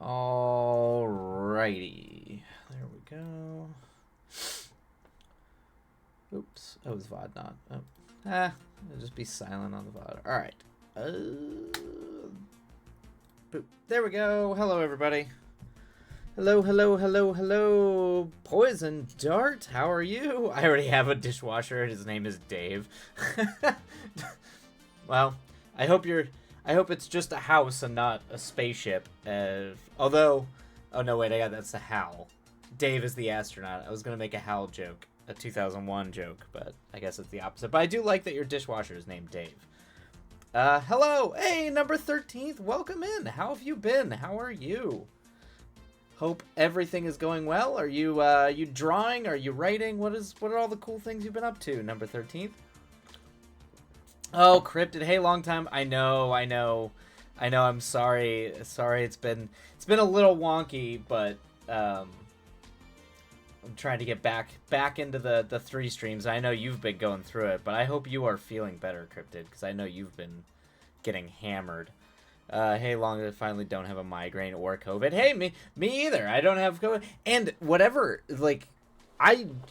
Alrighty. There we go. Oops. Oh, it's VOD not. Oh. It'll just be silent on the VOD. Alright. Boop. There we go. Hello, everybody. Hello, hello, hello, hello. Poison Dart, how are you? I already have a dishwasher. His name is Dave. Well, I hope it's just a house and not a spaceship. Although, oh no, wait, that's a Hal. Dave is the astronaut. I was gonna make a Hal joke, a 2001 joke, but I guess it's the opposite. But I do like that your dishwasher is named Dave. Hello, hey, number 13th, welcome in. How have you been? How are you? Hope everything is going well. Are you drawing? Are you writing? What are all the cool things you've been up to, number 13th? Oh, Cryptid. Hey, long time. I know. I'm sorry. It's been a little wonky, but I'm trying to get back into the 3 streams. I know you've been going through it, but I hope you are feeling better, Cryptid, because I know you've been getting hammered. Hey, long I finally don't have a migraine or COVID. Hey, me either. I don't have COVID. And whatever, like, I'm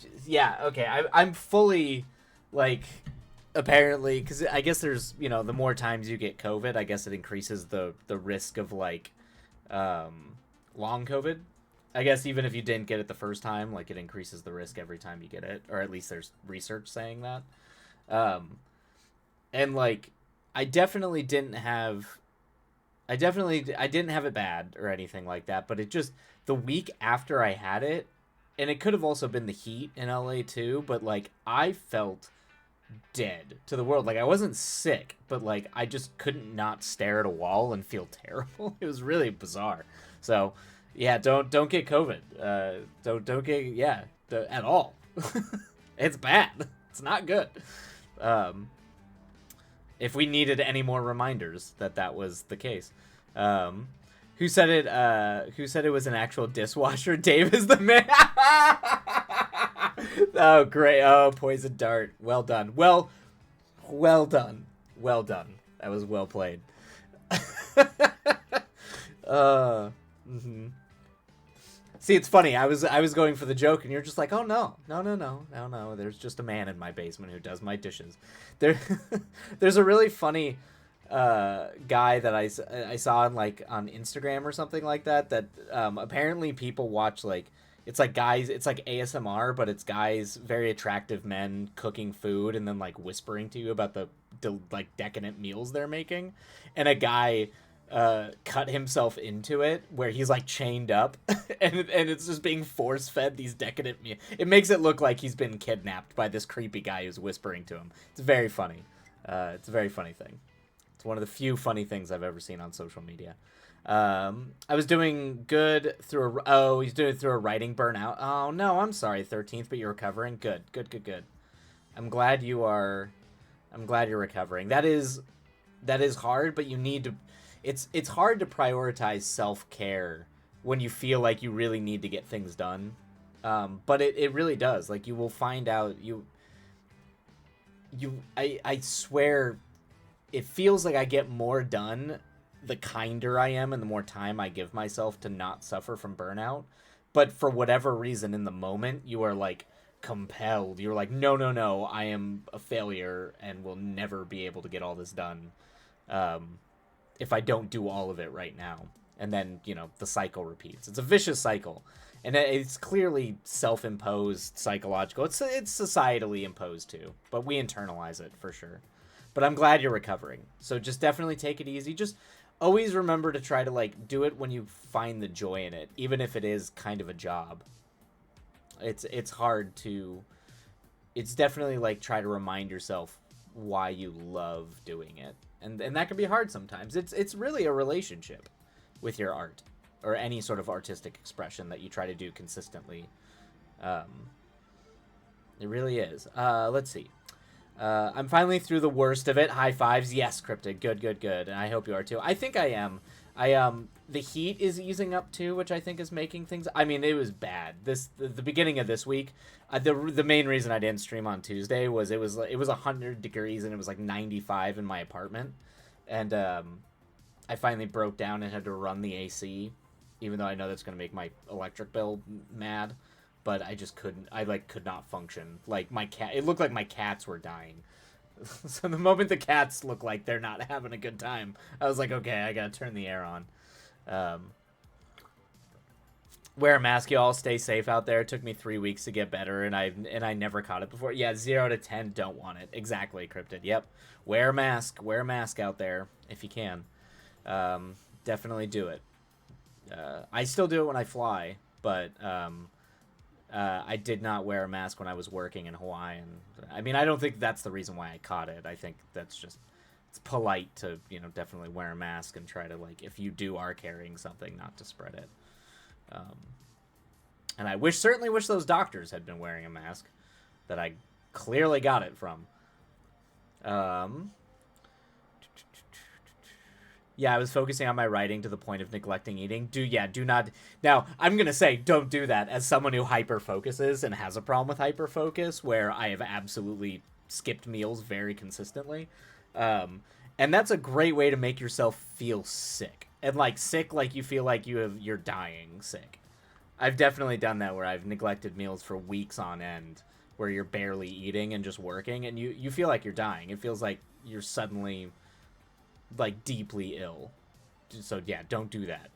fully, like, apparently, because I guess there's, the more times you get COVID, I guess it increases the risk of, like, long COVID. I guess even if you didn't get it the first time, like, it increases the risk every time you get it, or at least there's research saying that. And, like, I didn't have it bad or anything like that, but it just, the week after I had it, and it could have also been the heat in LA too, but, like, I felt dead to the world. Like, I wasn't sick, but, like, I just couldn't not stare at a wall and feel terrible. It was really bizarre. So, yeah, don't get COVID. Don't get, at all. It's bad. It's not good. If we needed any more reminders that was the case. Who said it was an actual dishwasher? Dave is the man. Oh, great. Oh, Poison Dart. Well done. Well done. Well done. That was well played. Mm-hmm. See, it's funny. I was going for the joke, and you're just like, oh no. There's just a man in my basement who does my dishes. There's a really funny guy that I saw on Instagram or something like that. That apparently people watch, like, it's like guys. It's like ASMR, but it's guys, very attractive men cooking food and then, like, whispering to you about the like decadent meals they're making, and a guy cut himself into it where he's, like, chained up and it's just being force fed these decadent meals. It makes it look like he's been kidnapped by this creepy guy who's whispering to him. It's very funny. It's a very funny thing. It's one of the few funny things I've ever seen on social media. I was doing good through he's doing it through a writing burnout. Oh no, I'm sorry, 13th, but you're recovering. Good. I'm glad you're recovering. That is hard, but you need to. It's hard to prioritize self-care when you feel like you really need to get things done. But it really does. Like, you will find out I swear it feels like I get more done the kinder I am and the more time I give myself to not suffer from burnout. But for whatever reason in the moment, you are, like, compelled. You're like, no, I am a failure and will never be able to get all this done. If I don't do all of it right now. And then, the cycle repeats. It's a vicious cycle. And it's clearly self-imposed psychological. It's societally imposed too. But we internalize it for sure. But I'm glad you're recovering. So just definitely take it easy. Just always remember to try to, like, do it when you find the joy in it. Even if it is kind of a job. It's hard to... It's definitely, like, try to remind yourself why you love doing it. And that can be hard sometimes. It's really a relationship with your art or any sort of artistic expression that you try to do consistently. It really is. Let's see. I'm finally through the worst of it. High fives. Yes, Cryptic. Good. And I hope you are too. I think I am. The heat is easing up too, which I think is making things. I mean, it was bad. The beginning of this week, the main reason I didn't stream on Tuesday was it was 100 degrees and it was like 95 in my apartment, and I finally broke down and had to run the AC, even though I know that's gonna make my electric bill mad, but I just couldn't. I like could not function. Like my cat, it looked like my cats were dying. So the moment the cats look like they're not having a good time, I was like, okay, I gotta turn the air on. Wear a mask, y'all. Stay safe out there. It took me 3 weeks to get better, and I never caught it before. Yeah, 0 to 10, don't want it. Exactly, Cryptid. Yep. Wear a mask. Wear a mask out there if you can. Definitely do it. I still do it when I fly, but I did not wear a mask when I was working in Hawaii. And I mean, I don't think that's the reason why I caught it. I think that's just, it's polite to, definitely wear a mask and try to, like, if you are carrying something, not to spread it. And I certainly wish those doctors had been wearing a mask that I clearly got it from. Yeah, I was focusing on my writing to the point of neglecting eating. Do not. Now, I'm going to say, don't do that as someone who hyper-focuses and has a problem with hyper-focus, where I have absolutely skipped meals very consistently. And that's a great way to make yourself feel sick. And, like, sick like you feel like you're dying sick. I've definitely done that where I've neglected meals for weeks on end, where you're barely eating and just working, and you feel like you're dying. It feels like you're suddenly, like, deeply ill. So yeah, don't do that.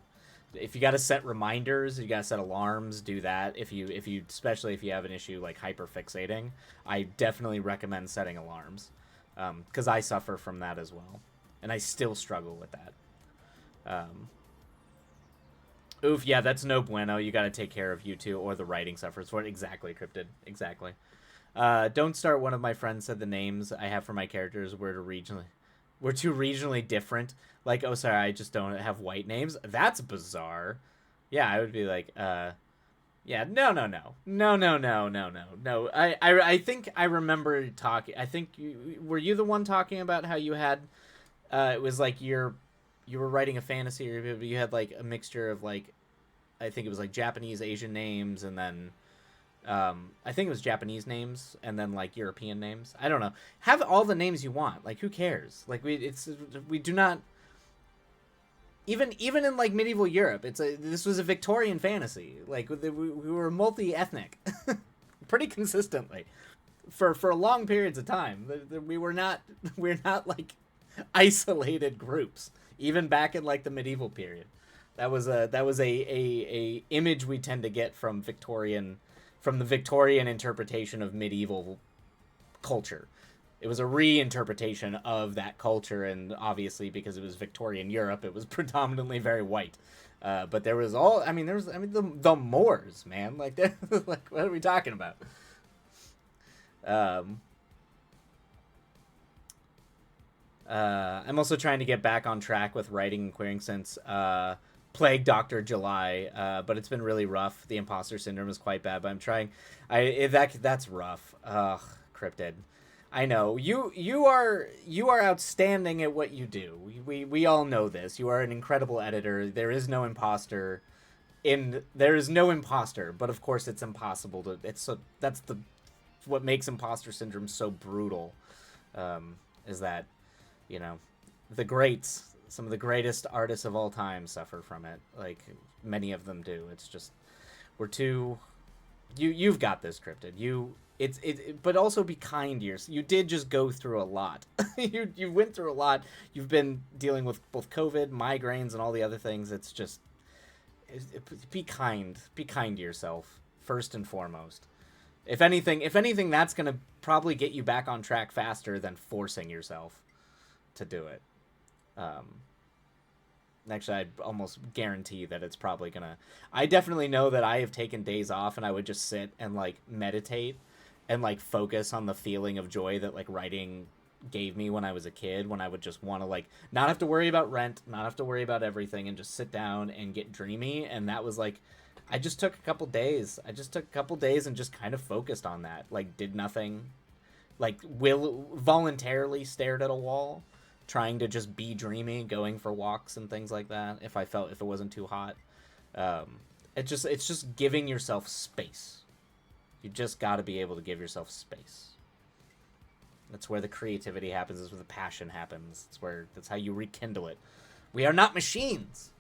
If you gotta set reminders, you gotta set alarms, do that. If you especially if you have an issue like hyperfixating, I definitely recommend setting alarms, because I suffer from that as well, and I still struggle with that. Oof, yeah, that's no bueno. You gotta take care of you too, or the writing suffers for it. Exactly, Cryptid. Exactly. Don't start. One of my friends said the names I have for my characters were too regionally different. Like, oh, sorry, I just don't have white names. That's bizarre. Yeah, I would be like, yeah, no. I think I remember talking. I think were you the one talking about how you had, it was like you were writing a fantasy, or you had like a mixture of like, I think it was like Japanese, Asian names, and then I think it was Japanese names and then like European names. I don't know. Have all the names you want. Like, who cares? Like, we do not, even in like medieval Europe. This was a Victorian fantasy. Like, we were multi-ethnic, pretty consistently, for long periods of time. We're not like isolated groups, even back in like the medieval period. That was a image we tend to get from the Victorian interpretation of medieval culture. It was a reinterpretation of that culture, and obviously because it was Victorian Europe, it was predominantly very white. But there was the Moors, man. Like, like, what are we talking about? I'm also trying to get back on track with writing and querying since Plague Doctor July, but it's been really rough. The imposter syndrome is quite bad, but I'm trying. That's rough. Ugh, Cryptid. I know you are outstanding at what you do. We all know this. You are an incredible editor. There is no imposter. But of course it's impossible to. That's what makes imposter syndrome so brutal. Is that, the greats, some of the greatest artists of all time suffer from it. Like, many of them do. It's just, you've got this, Cryptid. But also be kind to yourself. You did just go through a lot. you went through a lot. You've been dealing with both COVID, migraines, and all the other things. It's just, be kind. Be kind to yourself, first and foremost. If anything, that's going to probably get you back on track faster than forcing yourself to do it. Actually, I'd almost guarantee that it's probably going to... I definitely know that I have taken days off and I would just sit and, like, meditate and, like, focus on the feeling of joy that, like, writing gave me when I was a kid, when I would just want to, like, not have to worry about rent, not have to worry about everything, and just sit down and get dreamy. And that was, like... I just took a couple days. And just kind of focused on that. Like, did nothing. Like, voluntarily stared at a wall. trying to just be dreamy, going for walks and things like that. If it wasn't too hot, it's just giving yourself space. You just got to be able to give yourself space. That's where the creativity happens. That's where the passion happens. That's how you rekindle it. We are not machines.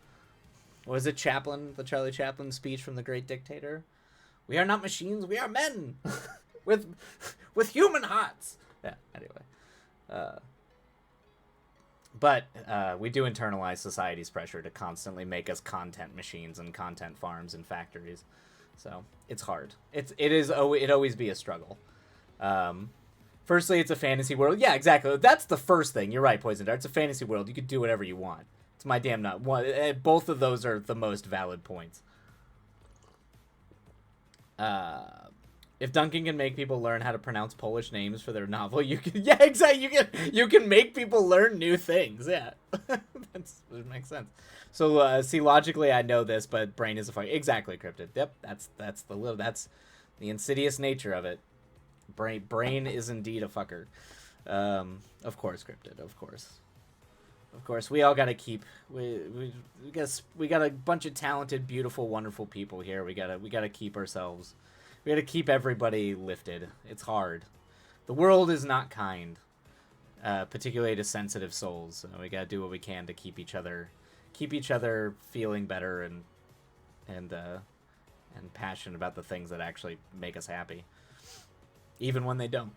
What was it, Chaplin? The Charlie Chaplin speech from The Great Dictator? We are not machines. We are men with human hearts. Yeah. Anyway, but we do internalize society's pressure to constantly make us content machines and content farms and factories. So it's hard. It always be a struggle. Firstly, it's a fantasy world. Yeah, exactly. That's the first thing. You're right, Poison Dart. It's a fantasy world. You could do whatever you want. It's my damn nut. Both of those are the most valid points. If Duncan can make people learn how to pronounce Polish names for their novel, you can. Yeah, exactly. You can make people learn new things. Yeah, that makes sense. So see, logically, I know this, but brain is a fuck. Exactly, Cryptid. Yep, that's the insidious nature of it. Brain is indeed a fucker. Of course, Cryptid. Of course. We all gotta keep. We got a bunch of talented, beautiful, wonderful people here. We gotta keep ourselves. We gotta keep everybody lifted. It's hard. The world is not kind, particularly to sensitive souls. So we gotta do what we can to keep each other feeling better and passionate about the things that actually make us happy, even when they don't.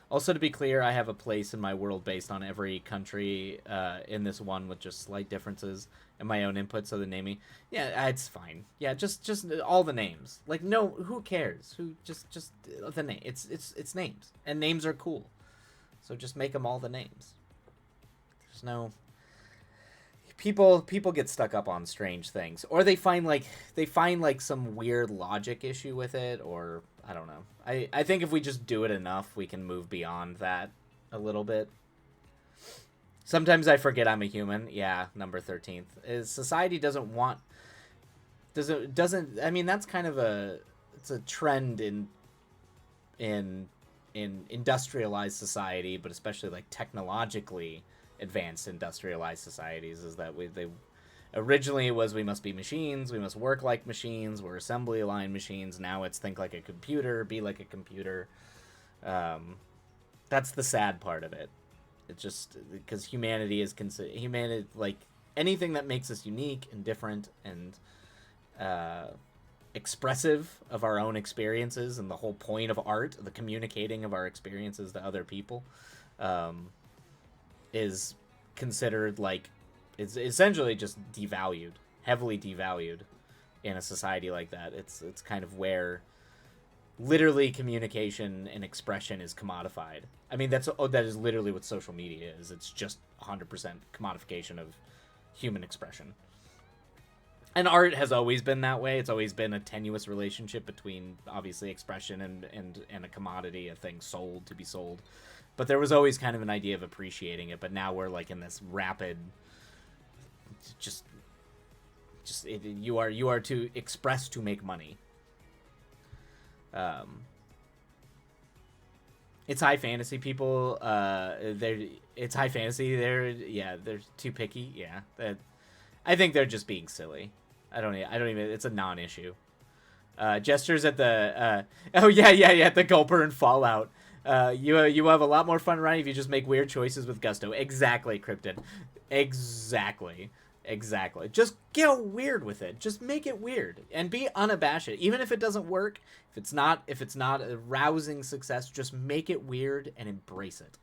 Also, to be clear, I have a place in my world based on every country in this one with just slight differences and my own input, so the naming. Yeah, it's fine. Yeah, just all the names. Like, no, who cares? Who just the name. It's names, and names are cool. So just make them all the names. There's no people get stuck up on strange things, or they find like some weird logic issue with it, or I don't know. I think if we just do it enough, we can move beyond that a little bit. Sometimes I forget I'm a human. Yeah, number 13th is society doesn't. I mean, that's kind of it's a trend in industrialized society, but especially like technologically advanced industrialized societies, is that originally it was we must be machines, we must work like machines, we're assembly line machines. Now it's think like a computer, be like a computer. That's the sad part of it. It's just because humanity like anything that makes us unique and different and expressive of our own experiences, and the whole point of art, the communicating of our experiences to other people, is considered like it's essentially just devalued, heavily devalued in a society like that. It's kind of where literally communication and expression is commodified. I mean, that is literally what social media is. It's just 100% commodification of human expression. And art has always been that way. It's always been a tenuous relationship between, obviously, expression and a commodity, a thing sold to be sold. But there was always kind of an idea of appreciating it. But now we're like in this rapid, you are to express to make money. It's high fantasy people. It's high fantasy. They're too picky. Yeah, I think they're just being silly. I don't even. It's a non-issue. Gestures at the. The Gulper and Fallout. You have a lot more fun running if you just make weird choices with gusto. Exactly, Cryptid. Exactly. Just get weird with it. Just make it weird and be unabashed. Even if it doesn't work, if it's not a rousing success, just make it weird and embrace it.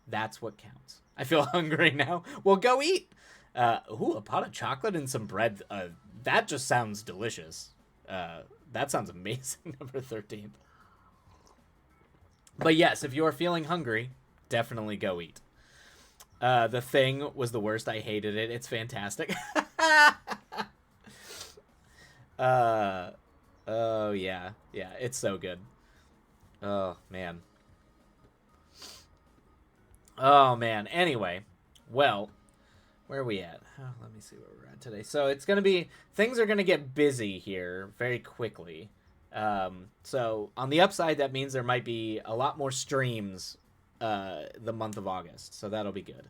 That's what counts. I feel hungry now. Well, go eat. A pot of chocolate and some bread. That just sounds delicious. That sounds amazing. Number 13. But yes, if you are feeling hungry, definitely go eat. The Thing was the worst. I hated it. It's fantastic. Oh yeah, it's so good. Oh man. Anyway, well, where are we at? Oh, let me see where we're at today. So things are gonna get busy here very quickly. So on the upside, that means there might be a lot more streams the month of August, so that'll be good.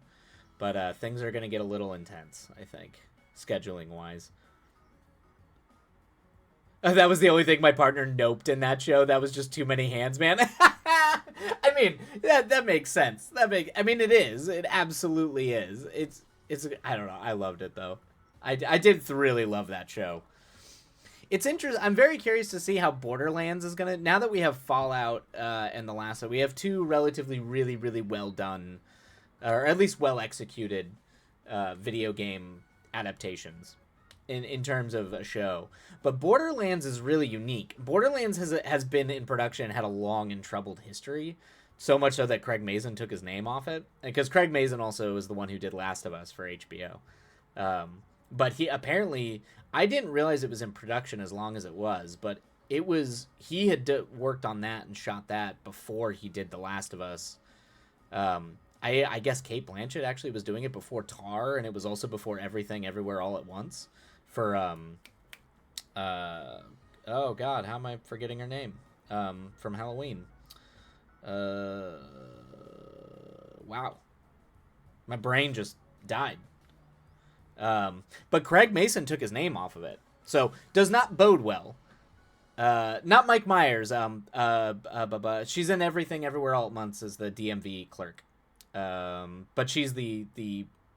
But things are gonna get a little intense, I think, scheduling wise. That was the only thing my partner noped in that show. That was just too many hands, man. I mean, that makes sense. I mean, it is. It absolutely is. It's. I don't know. I loved it though. I did really love that show. It's interesting. I'm very curious to see how Borderlands is gonna. Now that we have Fallout and The Last of Us, we have two relatively really well done, or at least well executed, video game adaptations in terms of a show. But Borderlands is really unique. Borderlands has been in production, had a long and troubled history, so much so that Craig Mazin took his name off it. Because Craig Mazin also is the one who did Last of Us for HBO. But he apparently, I didn't realize it was in production as long as it was, but it was, he had worked on that and shot that before he did The Last of Us. I guess Cate Blanchett actually was doing it before Tar, and it was also before Everything Everywhere All at Once for oh god, how am I forgetting her name? From Halloween. Wow. My brain just died. But Craig Mazin took his name off of it. So does not bode well. Not Mike Myers. She's in Everything Everywhere All at Once as the DMV clerk. But she's the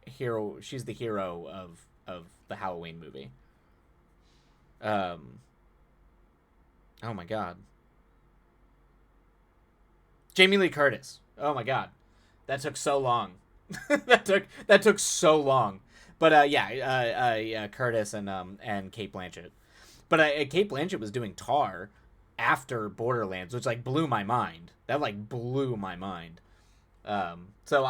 hero. She's the hero of the Halloween movie. Oh my god. Jamie Lee Curtis. Oh my god. That took so long. that took so long. But yeah, Curtis and Cate Blanchett. But Cate Blanchett was doing Tar after Borderlands, which like blew my mind. That like blew my mind. So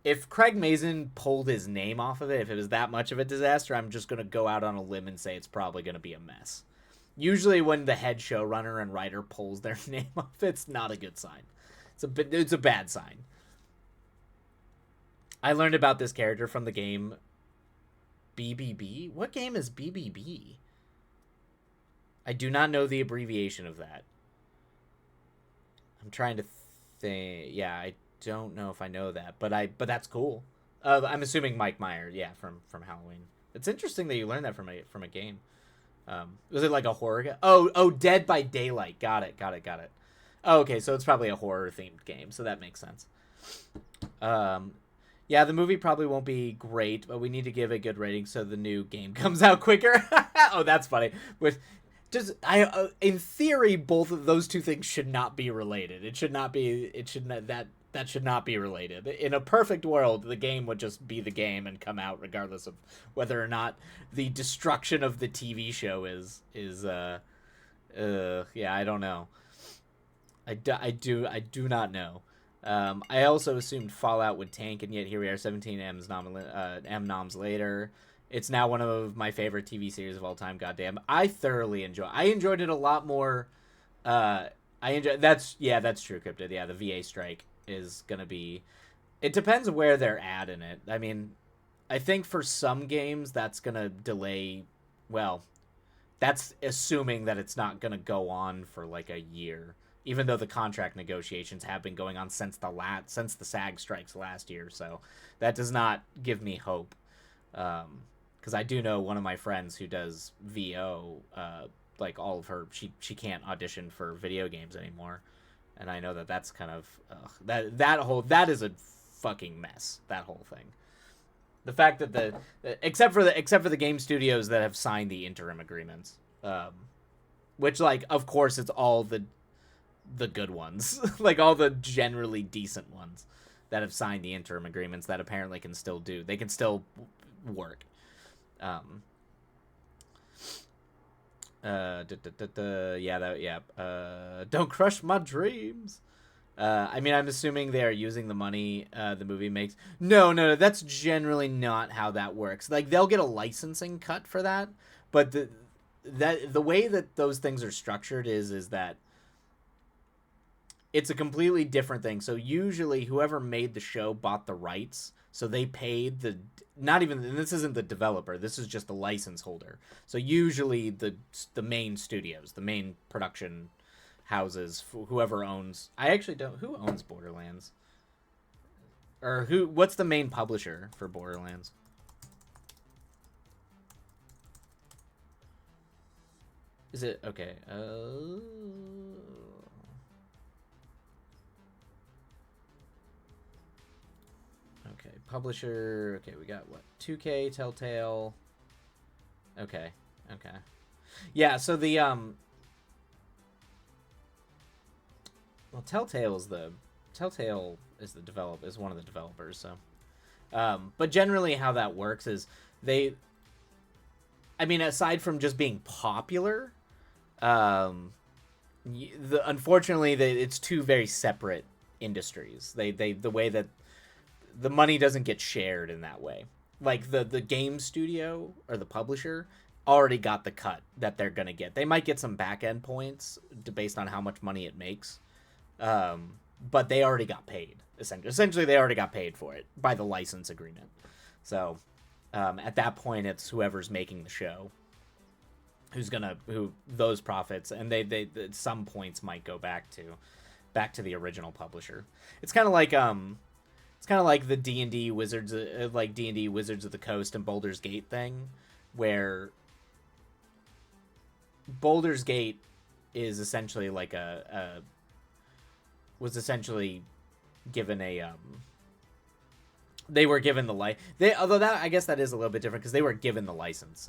if Craig Mazin pulled his name off of it, if it was that much of a disaster, I'm just gonna go out on a limb and say it's probably gonna be a mess. Usually, when the head showrunner and writer pulls their name off, it's not a good sign. It's a bad sign. I learned about this character from the game BBB. What game is BBB? I do not know the abbreviation of that. I'm trying to think. Yeah, I don't know if I know that, but that's cool. I'm assuming Mike Myers, yeah, from Halloween. It's interesting that you learned that from a game. Was it like a horror game? Oh, Dead by Daylight. Got it. Oh, okay, so it's probably a horror themed game, so that makes sense. Yeah, the movie probably won't be great, but we need to give a good rating so the new game comes out quicker. Oh, that's funny. But in theory, both of those two things should not be related. That should not be related. In a perfect world, the game would just be the game and come out regardless of whether or not the destruction of the TV show is yeah, I don't know. I do not know. I also assumed Fallout would tank, and yet here we are, 17 noms later. It's now one of my favorite TV series of all time. Goddamn, I thoroughly enjoyed it a lot more. That's true, Cryptid. Yeah, the VA strike is gonna be. It depends where they're at in it. I mean, I think for some games that's gonna delay. Well, that's assuming that it's not gonna go on for like a year. Even though the contract negotiations have been going on since the SAG strikes last year, so that does not give me hope. Because I do know one of my friends who does VO, like all of her, she can't audition for video games anymore, and I know that's kind of that is a fucking mess. That whole thing. The fact that except for the game studios that have signed the interim agreements, which like of course it's all the good ones, like all the generally decent ones that have signed the interim agreements that apparently can still work. Don't crush my dreams. I mean, I'm assuming they are using the money the movie makes. No, that's generally not how that works. Like they'll get a licensing cut for that, but the way that those things are structured is that it's a completely different thing. So usually whoever made the show bought the rights. So they paid and this isn't the developer. This is just the license holder. So usually the main studios, the main production houses. Whoever owns, I actually don't. Who owns Borderlands? Or who? What's the main publisher for Borderlands? Is it okay? Okay, publisher. Okay, we got what? 2K, Telltale. Okay, okay. Yeah, so the well, Telltale is one of the developers. So, but generally, how that works is they. I mean, aside from just being popular, unfortunately, it's two very separate industries. The way that the money doesn't get shared in that way. Like the game studio or the publisher already got the cut that they're gonna get. They might get some back end points based on how much money it makes, but they already got paid. Essentially, they already got paid for it by the license agreement. So at that point, it's whoever's making the show who those profits, and they some points might go back to the original publisher. It's kind of like the D&D Wizards of the Coast and Baldur's Gate thing, where Baldur's Gate is essentially like was essentially given they were given the although that, I guess that is a little bit different because they were given the license.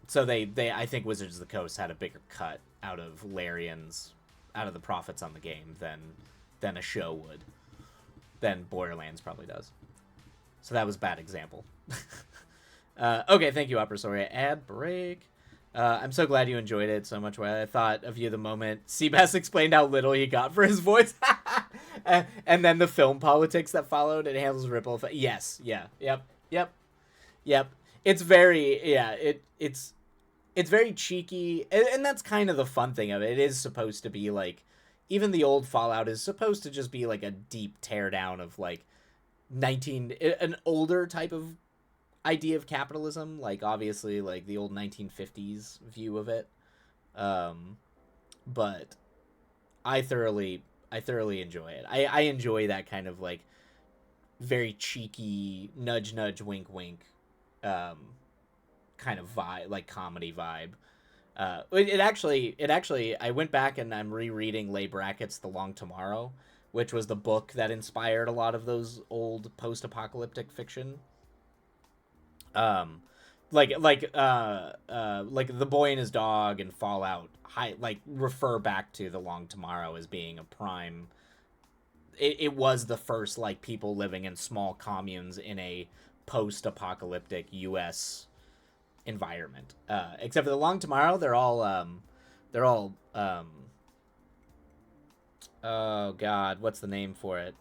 So they I think Wizards of the Coast had a bigger cut out of the profits on the game than a show would, than Borderlands probably does. So that was a bad example. Okay, thank you, Upper Story. Ad break. I'm so glad you enjoyed it so much. I thought of you the moment Seabass explained how little he got for his voice. And then the film politics that followed. It handles ripple effect. Yes, yeah, yep. It's very, yeah, it's very cheeky, and that's kind of the fun thing of it. It is supposed to be like, even the old Fallout is supposed to just be like a deep teardown of like an older type of idea of capitalism, like obviously like the old 1950s view of it. But I thoroughly enjoy it. I enjoy that kind of like very cheeky nudge nudge wink wink kind of vibe, like comedy vibe. It actually I went back and I'm rereading Leigh Brackett's The Long Tomorrow, which was the book that inspired a lot of those old post-apocalyptic fiction. Like The Boy and His Dog and Fallout refer back to The Long Tomorrow as being a prime. It was the first like people living in small communes in a post-apocalyptic U.S. environment. Except for The Long Tomorrow, they're all oh god, what's the name for it?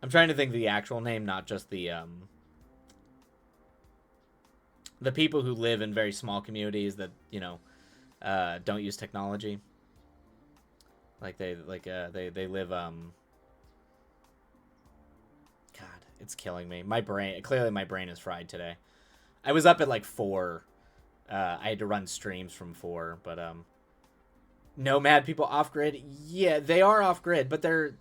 I'm trying to think of the actual name, not just the people who live in very small communities that, don't use technology. Like they live God, it's killing me. My brain is fried today. I was up at like 4. I had to run streams from 4, but Nomad people off grid. Yeah, they are off grid, but they're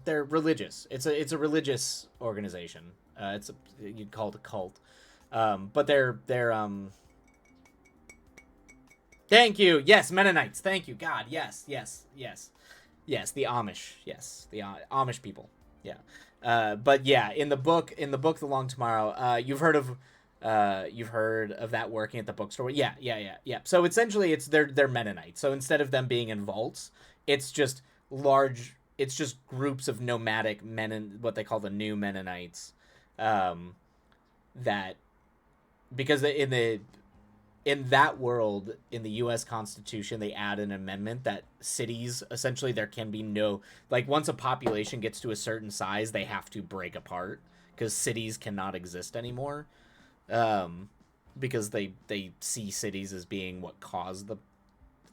religious. It's a religious organization. You'd call it a cult. But they're thank you. Yes, Mennonites. Thank you. God. Yes. The Amish. Yes, the Amish people. Yeah. But yeah, in the book, The Long Tomorrow, you've heard of that working at the bookstore. Yeah. So essentially, they're Mennonites. So instead of them being in vaults, it's just groups of nomadic what they call the new Mennonites, that. Because in that world, in the U.S. Constitution, they add an amendment that cities, essentially, there can be no, like, once a population gets to a certain size, they have to break apart because cities cannot exist anymore, because they see cities as being what caused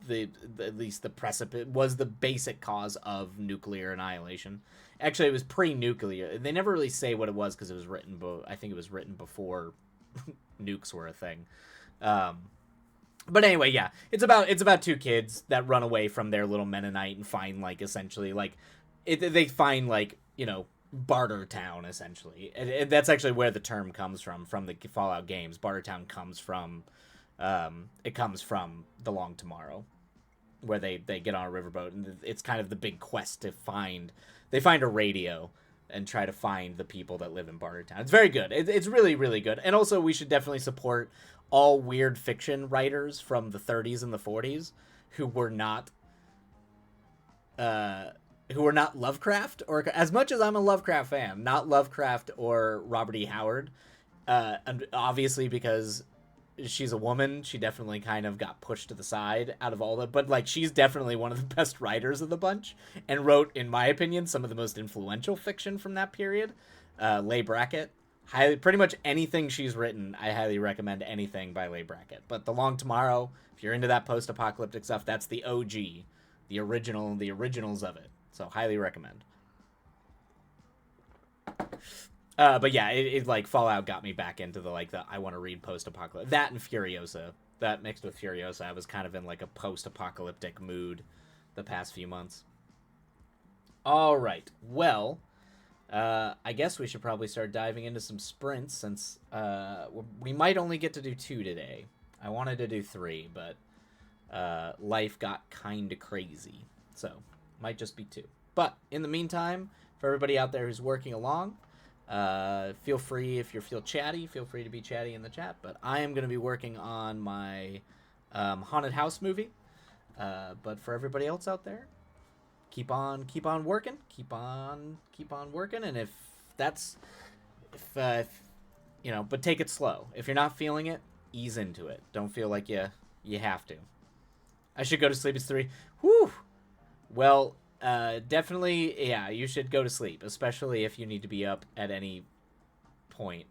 at least the precipice was the basic cause of nuclear annihilation. Actually, it was pre-nuclear. They never really say what it was because it was written, I think it was written before nukes were a thing. But anyway, yeah, it's about two kids that run away from their little Mennonite and find like essentially like they find like Barter Town essentially. And that's actually where the term comes from the Fallout games. Barter Town comes from it comes from The Long Tomorrow, where they get on a riverboat and it's kind of the big quest to find. They find a radio and try to find the people that live in Bartertown. It's very good. It's really, really good. And also, we should definitely support all weird fiction writers from the 30s and the 40s who were not Lovecraft, or as much as I'm a Lovecraft fan, not Lovecraft or Robert E. Howard. And obviously, because she's a woman, she definitely kind of got pushed to the side out of all the, but like she's definitely one of the best writers of the bunch and wrote, in my opinion, some of the most influential fiction from that period. Leigh Brackett, pretty much anything she's written, I highly recommend anything by Leigh Brackett. But The Long Tomorrow, if you're into that post-apocalyptic stuff, that's the OG, the originals of it. So highly recommend. But yeah, it like Fallout got me back into the I want to read post-apocalyptic. That and Furiosa. That mixed with Furiosa, I was kind of in like a post-apocalyptic mood the past few months. All right. Well, I guess we should probably start diving into some sprints since we might only get to do 2 today. I wanted to do 3, but life got kind of crazy. So, might just be 2. But in the meantime, for everybody out there who's working along, feel free, if you feel chatty, feel free to be chatty in the chat. But I am going to be working on my haunted house movie. But for everybody else out there, keep on working, keep on working. And if but take it slow. If you're not feeling it, ease into it. Don't feel like you have to. I should go to sleep. It's 3. Whew. Well, definitely, yeah, you should go to sleep, especially if you need to be up at any point.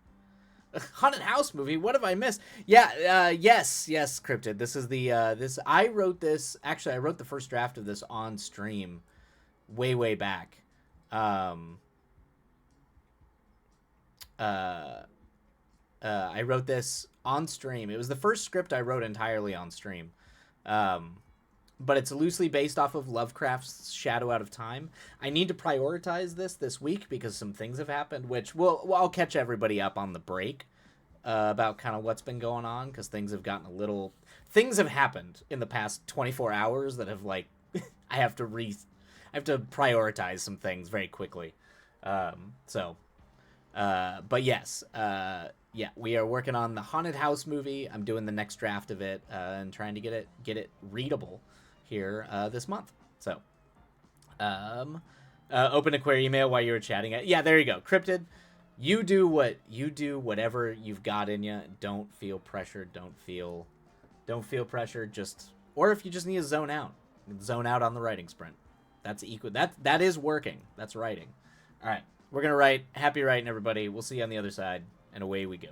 Haunted house movie, what have I missed? Yeah, yes, Cryptid. This is I wrote this, actually, I wrote the first draft of this on stream way back. I wrote this on stream. It was the first script I wrote entirely on stream. But it's loosely based off of Lovecraft's Shadow Out of Time. I need to prioritize this week because some things have happened, which I'll catch everybody up on the break about kind of what's been going on, because things have happened in the past 24 hours that have I have to prioritize some things very quickly. But yes, yeah, we are working on the haunted house movie. I'm doing the next draft of it and trying to get it readable here this month. So, open a query email while you were chatting. Yeah, there you go, Cryptid. You do whatever you've got in you. Don't feel pressured. Don't feel pressured. Or if you just need to zone out on the writing sprint. That's equal. That is working. That's writing. All right, we're gonna write. Happy writing, everybody. We'll see you on the other side, and away we go.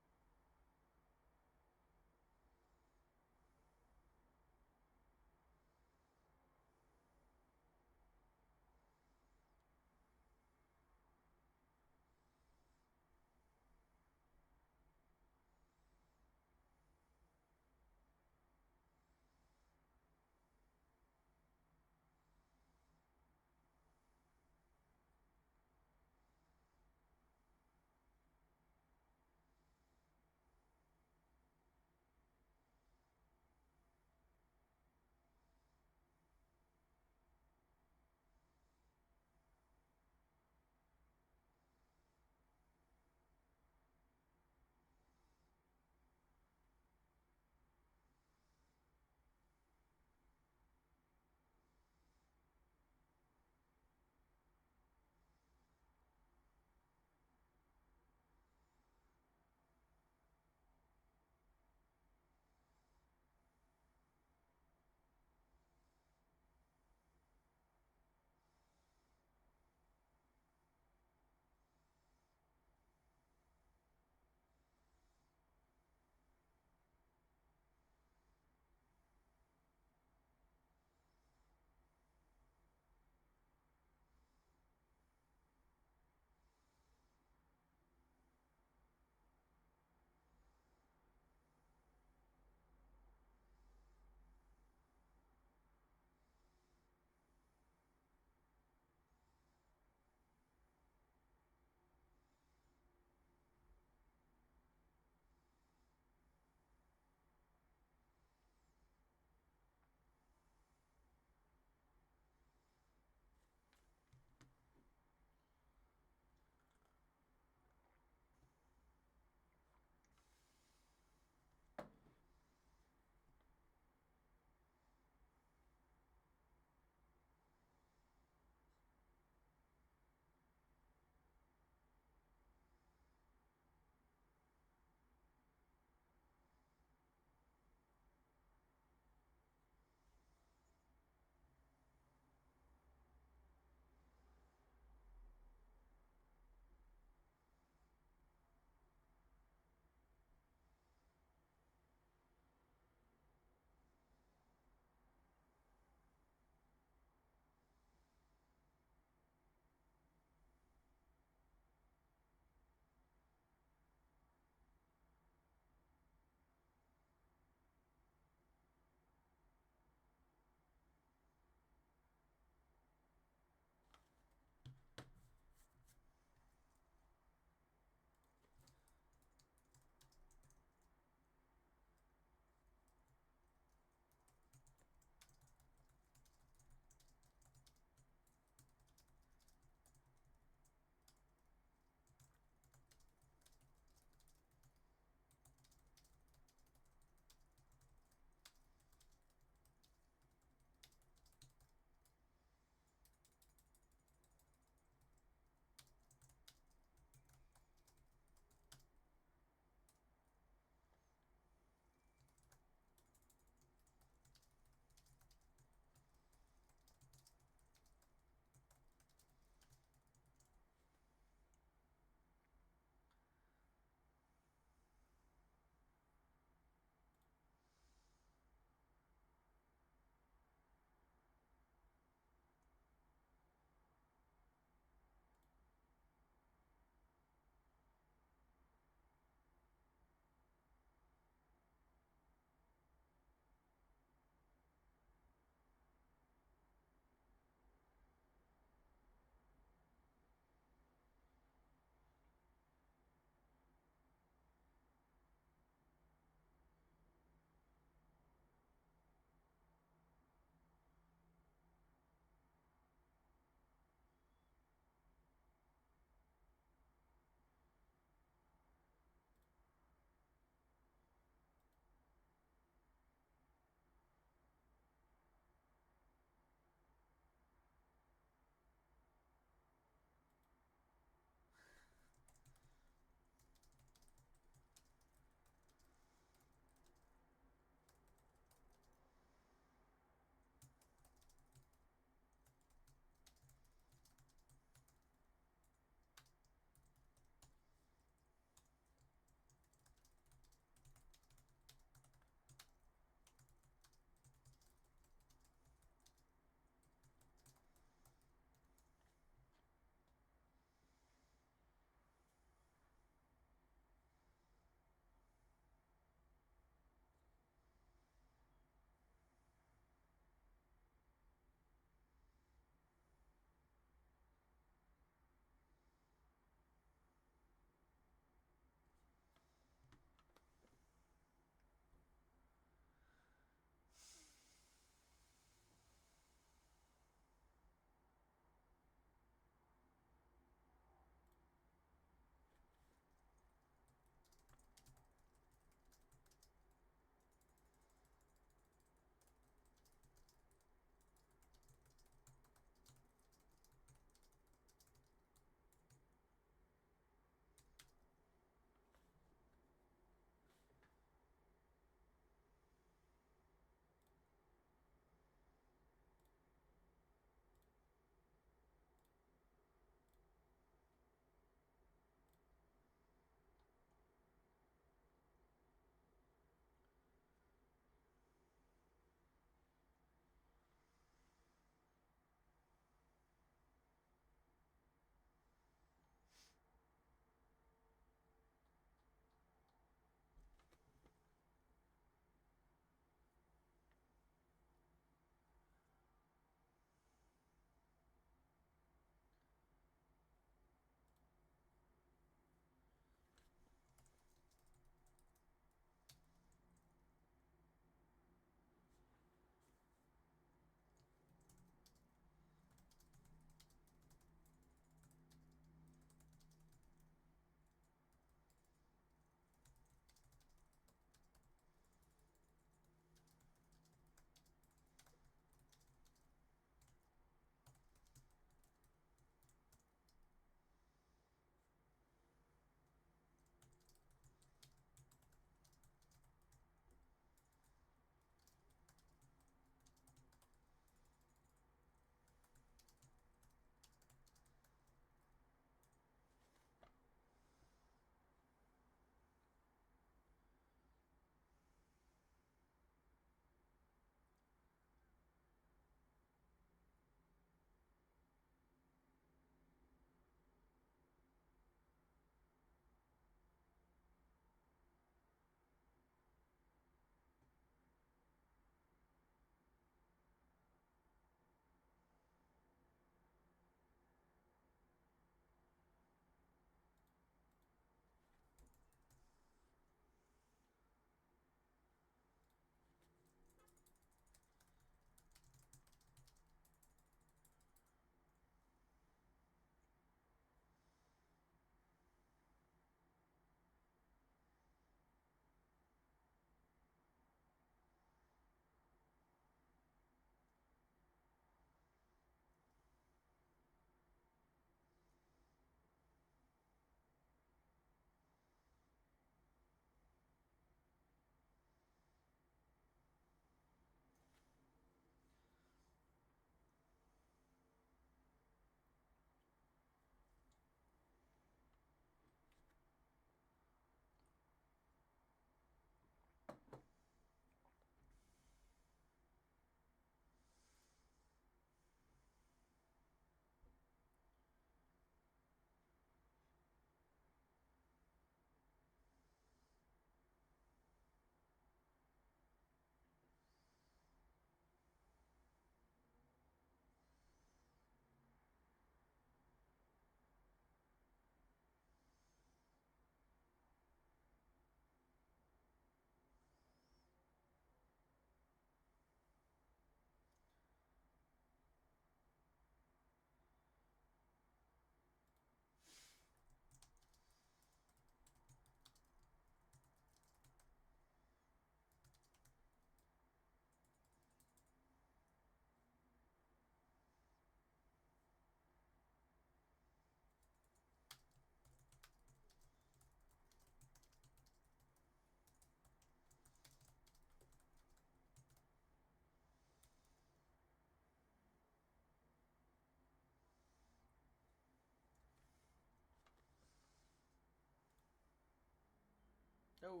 Oh.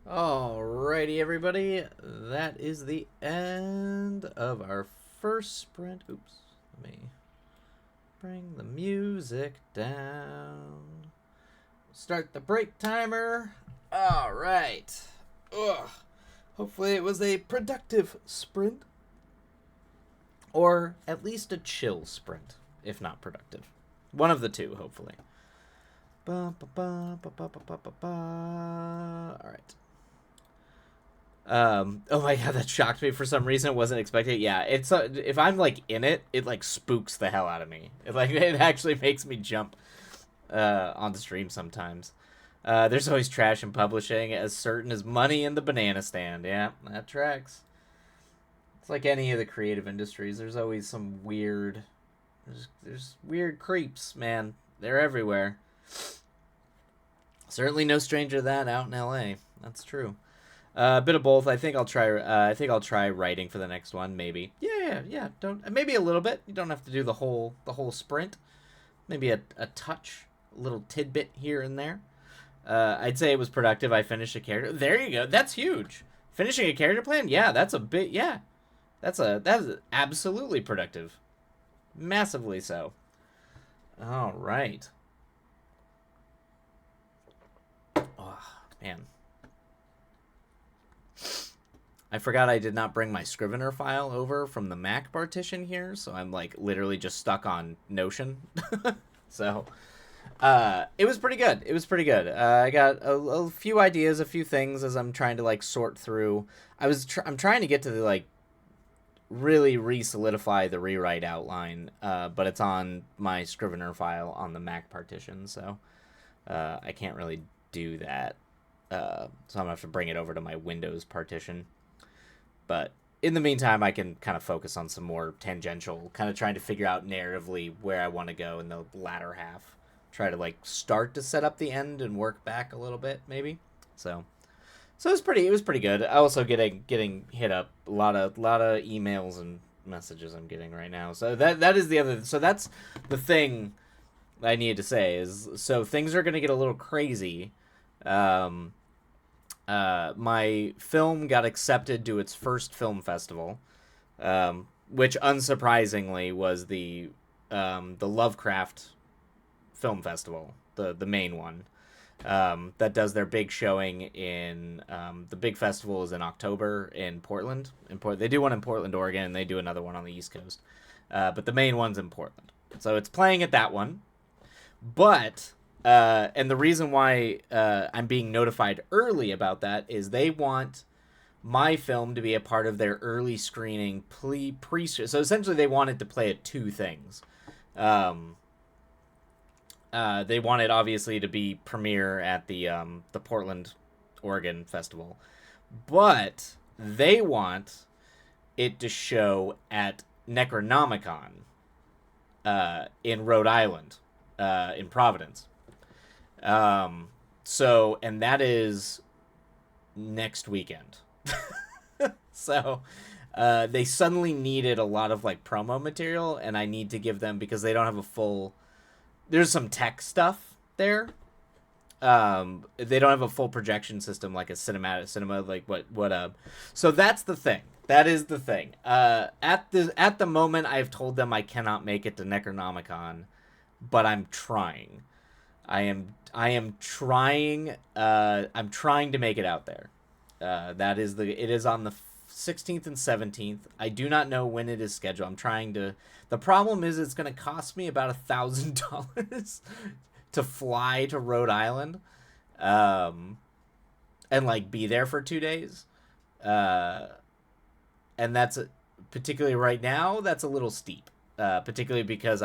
Alrighty, everybody. That is the end of our first sprint. Oops. Let me bring the music down. Start the break timer. Alright. Ugh. Hopefully it was a productive sprint. Or at least a chill sprint, if not productive. One of the two, hopefully. Alright. Oh my god, that shocked me for some reason. It wasn't expected. Yeah, it's if I'm like in it, it like spooks the hell out of me. It actually makes me jump on the stream sometimes. There's always trash in publishing, as certain as money in the banana stand. Yeah, that tracks. It's like any of the creative industries. There's always some weird. There's weird creeps, man. They're everywhere. Certainly no stranger to that out in LA. That's true. A bit of both. I think I'll try. I think I'll try writing for the next one. Maybe. Yeah. Don't. Maybe a little bit. You don't have to do the whole sprint. Maybe a touch, a little tidbit here and there. I'd say it was productive. I finished a character. There you go. That's huge. Finishing a character plan. Yeah, that's a bit. Yeah, that is absolutely productive. Massively so. All right. Oh man. I forgot I did not bring my Scrivener file over from the Mac partition here, so I'm like literally just stuck on Notion. So, it was pretty good. I got a few ideas, a few things as I'm trying to like sort through. I'm trying to get to the like really re-solidify the rewrite outline, but it's on my Scrivener file on the Mac partition, so I can't really do that. So I'm gonna have to bring it over to my Windows partition. But in the meantime, I can kind of focus on some more tangential, kind of trying to figure out narratively where I want to go in the latter half. Try to like start to set up the end and work back a little bit, maybe. So it was pretty good. I also getting hit up a lot of emails and messages I'm getting right now. So that is the other. So that's the thing I needed to say is so things are gonna get a little crazy. My film got accepted to its first film festival, which unsurprisingly was the Lovecraft Film Festival, the main one, that does their big showing in the big festival is in October in Portland. They do one in Portland, Oregon, and they do another one on the East Coast, but the main one's in Portland. So it's playing at that one, but. And the reason why I'm being notified early about that is they want my film to be a part of their early screening pre. So essentially, they wanted to play at two things. They wanted obviously to be premiere at the Portland, Oregon festival, but they want it to show at Necronomicon in Rhode Island, in Providence. So, and that is next weekend. So, they suddenly needed a lot of like promo material, and I need to give them because they don't have a full. There's some tech stuff there. They don't have a full projection system like a cinema like what. So that's the thing. That is the thing. At the moment, I've told them I cannot make it to Necronomicon, but I'm trying. I am trying. I'm trying to make it out there. It is on the 16th and 17th. I do not know when it is scheduled. I'm trying to. The problem is it's going to cost me about $1,000 to fly to Rhode Island, and like be there for 2 days. And that's particularly right now. That's a little steep. Particularly because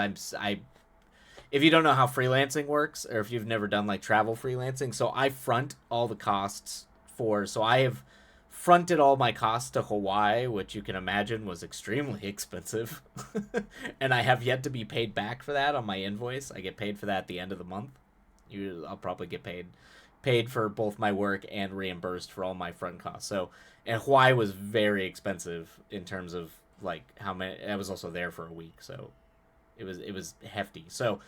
if you don't know how freelancing works, or if you've never done like travel freelancing, so I front all the costs so I have fronted all my costs to Hawaii, which you can imagine was extremely expensive. And I have yet to be paid back for that on my invoice. I get paid for that at the end of the month. I'll probably get paid for both my work and reimbursed for all my front costs. So, and Hawaii was very expensive in terms of like how many. I was also there for a week, so it was hefty. So,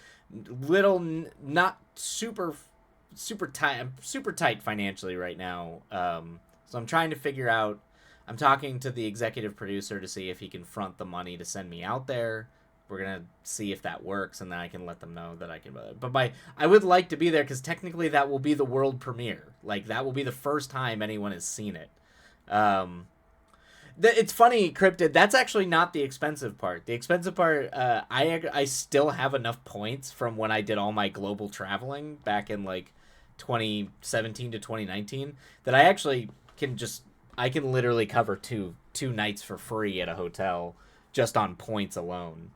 not super I'm super tight financially right now. So I'm trying to figure out. I'm talking to the executive producer to see if he can front the money to send me out there. We're gonna see if that works, and then I can let them know that I can. But I would like to be there because technically that will be the world premiere. Like that will be the first time anyone has seen it. It's funny, Cryptid. That's actually not the expensive part. The expensive part, I still have enough points from when I did all my global traveling back in like 2017 to 2019 that I actually I can literally cover two nights for free at a hotel just on points alone.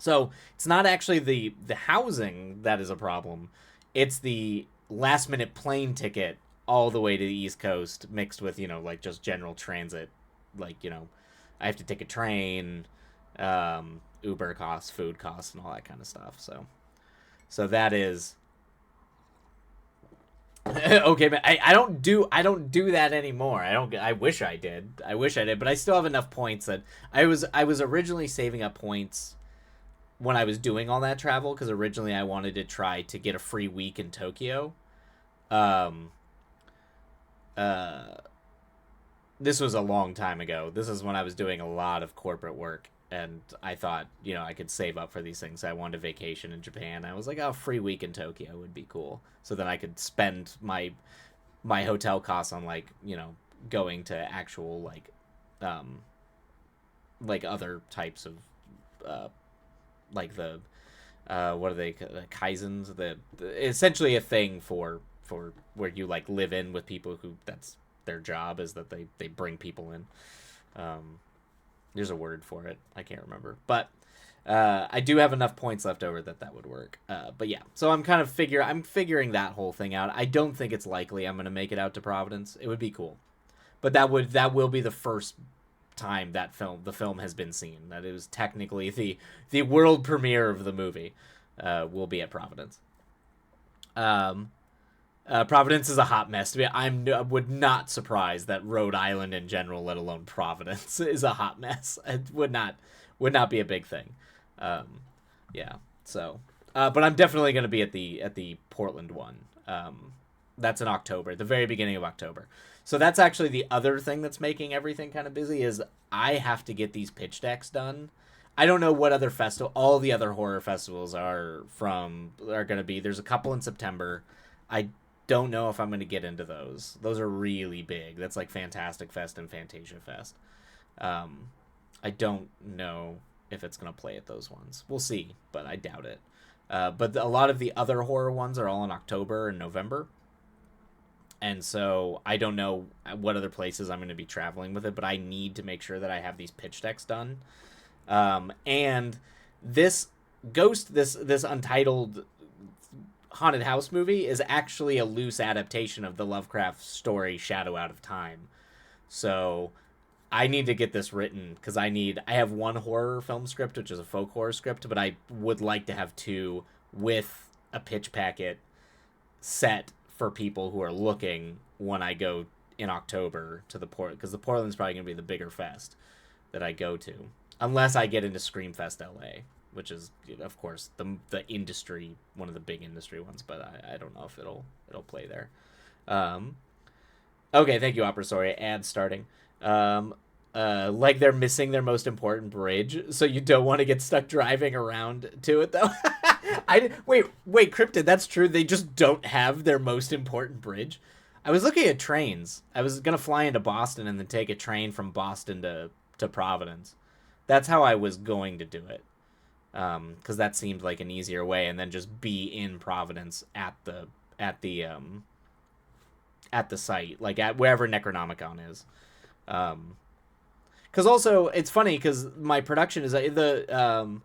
So it's not actually the housing that is a problem. It's the last minute plane ticket all the way to the East Coast mixed with, like just general transit. Like, I have to take a train, Uber costs, food costs, and all that kind of stuff. So that is okay, but I don't do that anymore. I wish I did. But I still have enough points that I was originally saving up points when I was doing all that travel because originally I wanted to try to get a free week in Tokyo. Um this was a long time ago. This is when I was doing a lot of corporate work and I thought, I could save up for these things. I wanted a vacation in Japan. I was like, oh, free week in Tokyo would be cool. So then I could spend my hotel costs on going to actual other types of the what are they, kaizens, essentially a thing for where you live in with people who that's their job is that they bring people in. There's a word for it. I can't remember. But I do have enough points left over that would work. But yeah, so I'm figuring that whole thing out. I don't think it's likely I'm going to make it out to Providence. It would be cool. But that will be the first time the film has been seen. That it was technically the world premiere of the movie will be at Providence. Providence is a hot mess. I would not surprise that Rhode Island in general, let alone Providence, is a hot mess. It would not be a big thing. Yeah. So, but I'm definitely going to be at the Portland one. That's in October, the very beginning of October. So that's actually the other thing that's making everything kind of busy is I have to get these pitch decks done. I don't know what other all the other horror festivals are going to be. There's a couple in September. I don't know if I'm going to get into those. Those are really big. That's like Fantastic Fest and Fantasia Fest. I don't know if it's going to play at those ones. We'll see, but I doubt it. But a lot of the other horror ones are all in October and November. And so I don't know what other places I'm going to be traveling with it, but I need to make sure that I have these pitch decks done. And this this untitled haunted house movie is actually a loose adaptation of the Lovecraft story Shadow Out of Time. So I need to get this written because I have one horror film script, which is a folk horror script, but I would like to have two with a pitch packet set for people who are looking when I go in October to the port, because the Portland's probably going to be the bigger fest that I go to, unless I get into Screamfest LA, which is, of course, the industry, one of the big industry ones, but I don't know if it'll play there. Okay, thank you, Opera. Sorry, ad starting. Like they're missing their most important bridge, so you don't want to get stuck driving around to it, though. Wait, Cryptid, that's true. They just don't have their most important bridge. I was looking at trains. I was gonna fly into Boston and then take a train from Boston to Providence. That's how I was going to do it. Because that seemed like an easier way, and then just be in Providence at the site, like at wherever Necronomicon is. Because also it's funny because my production is the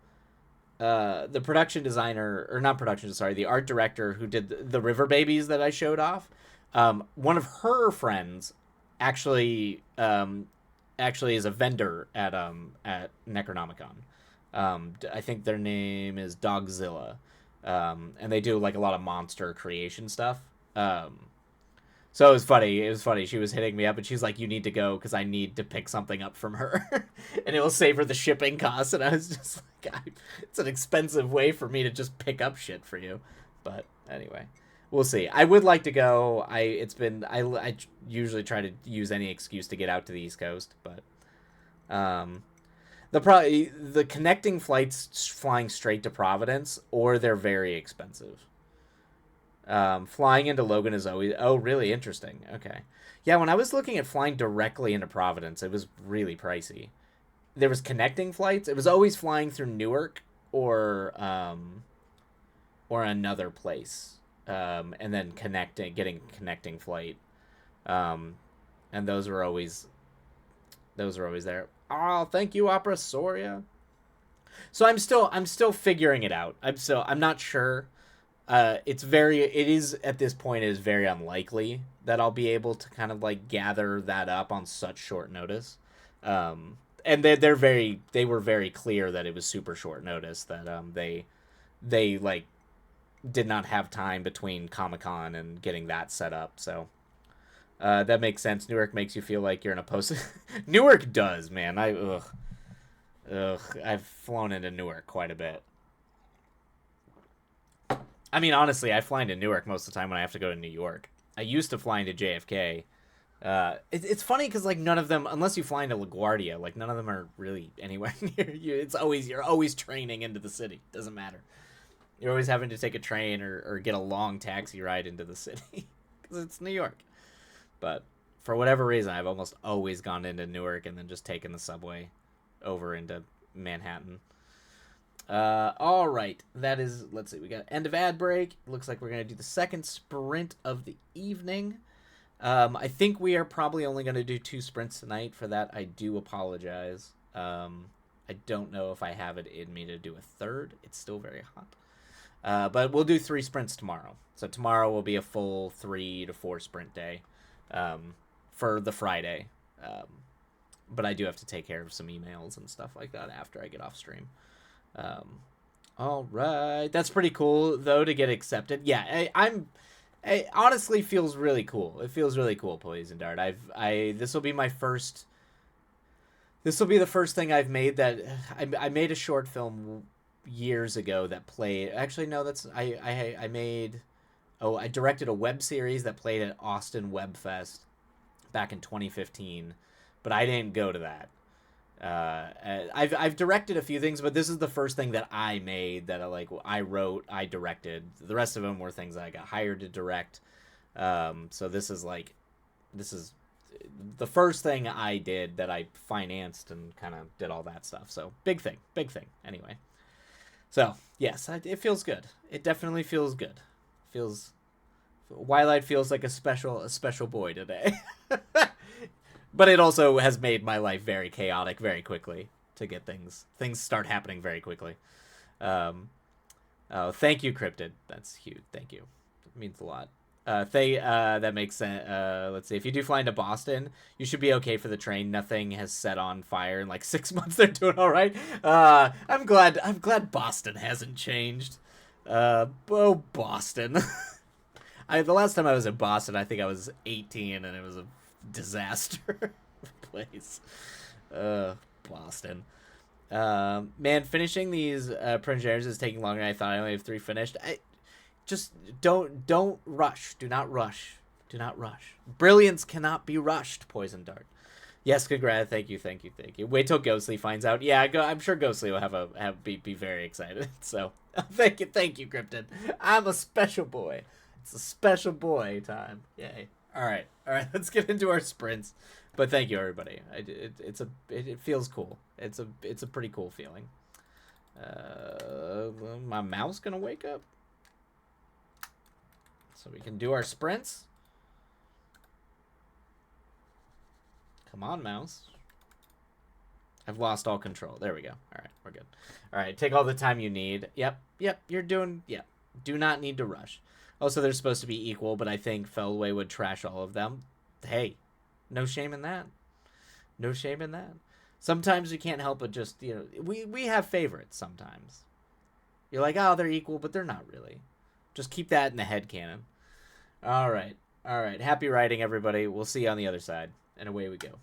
production designer, or not production, sorry, the art director who did the River Babies that I showed off. One of her friends actually is a vendor at Necronomicon. I think their name is Dogzilla, and they do like a lot of monster creation stuff. So it was funny. She was hitting me up, and she's like, "You need to go because I need to pick something up from her, and it will save her the shipping costs." And I was just like, "It's an expensive way for me to just pick up shit for you." But anyway, We'll see. I would like to go. I usually try to use any excuse to get out to the East Coast, but um, the connecting flights flying straight to Providence, or they're very expensive. Flying into Logan is always really interesting. Okay, yeah. When I was looking at flying directly into Providence, it was really pricey. There was connecting flights. It was always flying through Newark or another place, and then getting a connecting flight, um, and those were always there. Oh, thank you, Opera Soria. So I'm still figuring it out. I'm not sure. It is at this point, it is very unlikely that I'll be able to kind of like gather that up on such short notice. And they were very clear that it was super short notice, that they like did not have time between Comic-Con and getting that set up. So that makes sense. Newark makes you feel like you're in a post. Newark does, man. I've flown into Newark quite a bit. I mean, honestly, I fly into Newark most of the time when I have to go to New York. I used to fly into JFK. It's funny because like none of them, unless you fly into LaGuardia, like none of them are really anywhere near you. You're always training into the city. Doesn't matter. You're always having to take a train or get a long taxi ride into the city because it's New York. But for whatever reason, I've almost always gone into Newark and then just taken the subway over into Manhattan. All right, that is. Let's see. We got end of ad break. Looks like we're gonna do the second sprint of the evening. I think we are probably only gonna do 2 sprints tonight. For that, I do apologize. I don't know if I have it in me to do a third. It's still very hot. But we'll do 3 sprints tomorrow. So tomorrow will be a full 3 to 4 sprint day for the Friday. But I do have to take care of some emails and stuff like that after I get off stream. All right, that's pretty cool though to get accepted. Yeah, it honestly feels really cool. It feels really cool, Poison Dart. This will be my first. This will be the first thing I've made that I made a short film years ago that played. Actually, no, that's I made. Oh, I directed a web series that played at Austin Web Fest back in 2015, but I didn't go to that. I've directed a few things, but this is the first thing that I made that I wrote, I directed. The rest of them were things that I got hired to direct. So this is the first thing I did that I financed and kind of did all that stuff. So big thing. Anyway, so yes, it feels good. It definitely feels good. Feels Wildlight feels like a special boy today. But it also has made my life very chaotic very quickly to get things start happening very quickly. Oh, thank you, Cryptid. That's huge. Thank you. It means a lot. That makes sense. Let's see. If you do fly into Boston, you should be okay for the train. Nothing has set on fire in like 6 months. They're doing all right. I'm glad Boston hasn't changed. Boston. The last time I was in Boston, I think I was 18, and it was a disaster place. Boston. Man, finishing these premieres is taking longer than I thought. I only have 3 finished. Just don't rush. Do not rush. Brilliance cannot be rushed. Poison Dart. Yes, congrats. Thank you. Wait till Ghostly finds out. Yeah, I'm sure Ghostly will be very excited. So thank you, Krypton. I'm a special boy. It's a special boy time. Yay. All right. Let's get into our sprints. But thank you, everybody. It feels cool. It's a pretty cool feeling. My mouse gonna wake up, so we can do our sprints. Come on, mouse. I've lost all control. There we go. All right, we're good. All right, take all the time you need. Yep. You're doing. Yep. Do not need to rush. Also, they're supposed to be equal, but I think Feldway would trash all of them. Hey, no shame in that. Sometimes you can't help but just, we have favorites sometimes. You're like, oh, they're equal, but they're not really. Just keep that in the headcanon. All right. Happy writing, everybody. We'll see you on the other side. And away we go.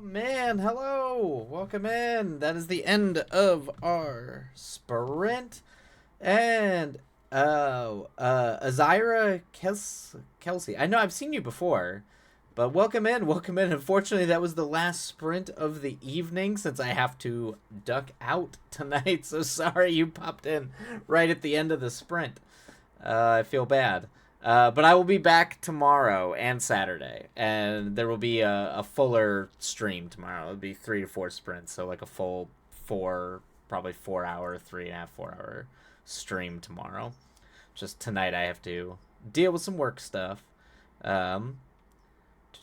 man, hello! Welcome in. That is the end of our sprint. And, Azira Kelsey. I know I've seen you before, but welcome in, welcome in. Unfortunately, that was the last sprint of the evening since I have to duck out tonight. So sorry you popped in right at the end of the sprint. I feel bad. But I will be back tomorrow and Saturday, and there will be a fuller stream tomorrow. It'll be 3 to 4 sprints, so like a full 4 hour, 3.5, 4 hour stream tomorrow. Just tonight I have to deal with some work stuff. I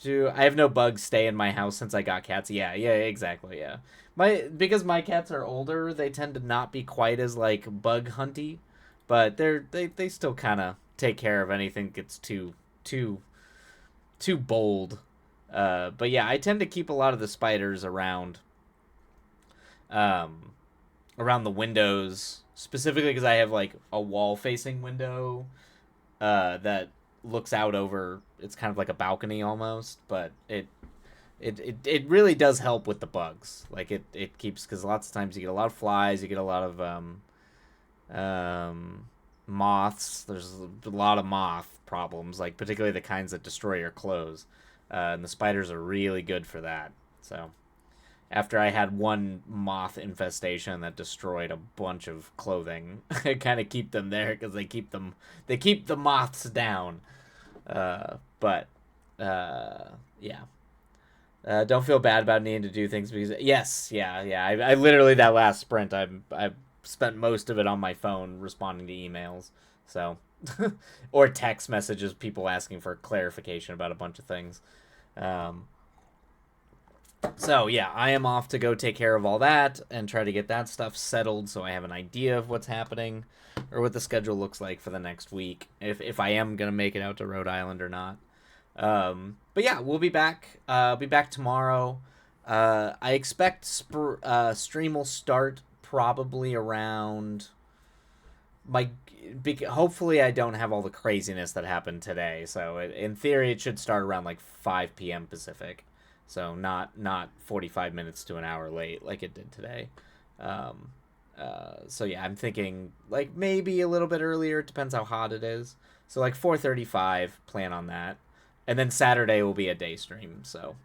have no bugs stay in my house since I got cats. Yeah, exactly, yeah. Because my cats are older, they tend to not be quite as like bug hunty, but they still kind of take care of anything that gets too bold. But yeah, I tend to keep a lot of the spiders around the windows, specifically because I have like a wall facing window that looks out over. It's kind of like a balcony almost, but it really does help with the bugs. Like it keeps, because lots of times you get a lot of flies, you get a lot of moths. There's a lot of moth problems, like particularly the kinds that destroy your clothes, and the spiders are really good for that. So after I had one moth infestation that destroyed a bunch of clothing, I kind of keep them there because they keep the moths down. Yeah. Don't feel bad about needing to do things because I literally, that last sprint I spent most of it on my phone responding to emails, so or text messages, people asking for clarification about a bunch of things. So yeah, I am off to go take care of all that and try to get that stuff settled so I have an idea of what's happening or what the schedule looks like for the next week, if I am gonna make it out to Rhode Island or not. But yeah, we'll be back. I'll be back tomorrow. I expect stream will start probably around hopefully I don't have all the craziness that happened today. So in theory, it should start around like 5 p.m. Pacific. So not 45 minutes to an hour late like it did today. So yeah, I'm thinking like maybe a little bit earlier. It depends how hot it is. So like 4:35, plan on that. And then Saturday will be a day stream. So,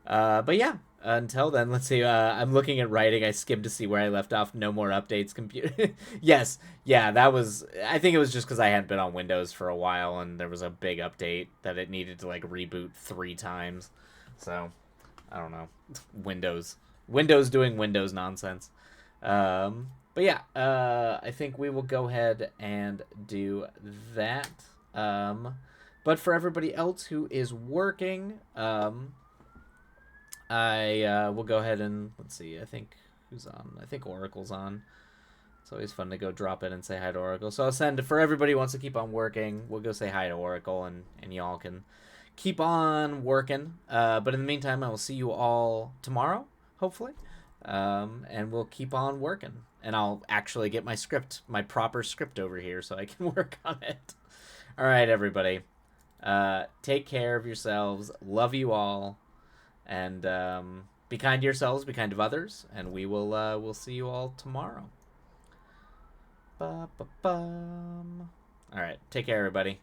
but yeah, until then, let's see. I'm looking at writing. I skimmed to see where I left off. No more updates. Computer. Yes. Yeah, that was. I think it was just because I hadn't been on Windows for a while, and there was a big update that it needed to like reboot 3 times. So, I don't know. Windows doing Windows nonsense. But yeah, I think we will go ahead and do that. But for everybody else who is working, I will go ahead and, let's see, I think who's on? I think Oracle's on. It's always fun to go drop in and say hi to Oracle. So I'll send, for everybody who wants to keep on working, we'll go say hi to Oracle, and y'all can keep on working. But in the meantime, I will see you all tomorrow, hopefully. And we'll keep on working. And I'll actually get my proper script over here so I can work on it. All right, everybody. Take care of yourselves. Love you all. And be kind to yourselves, be kind to others, and we'll see you all tomorrow. All right, take care, everybody.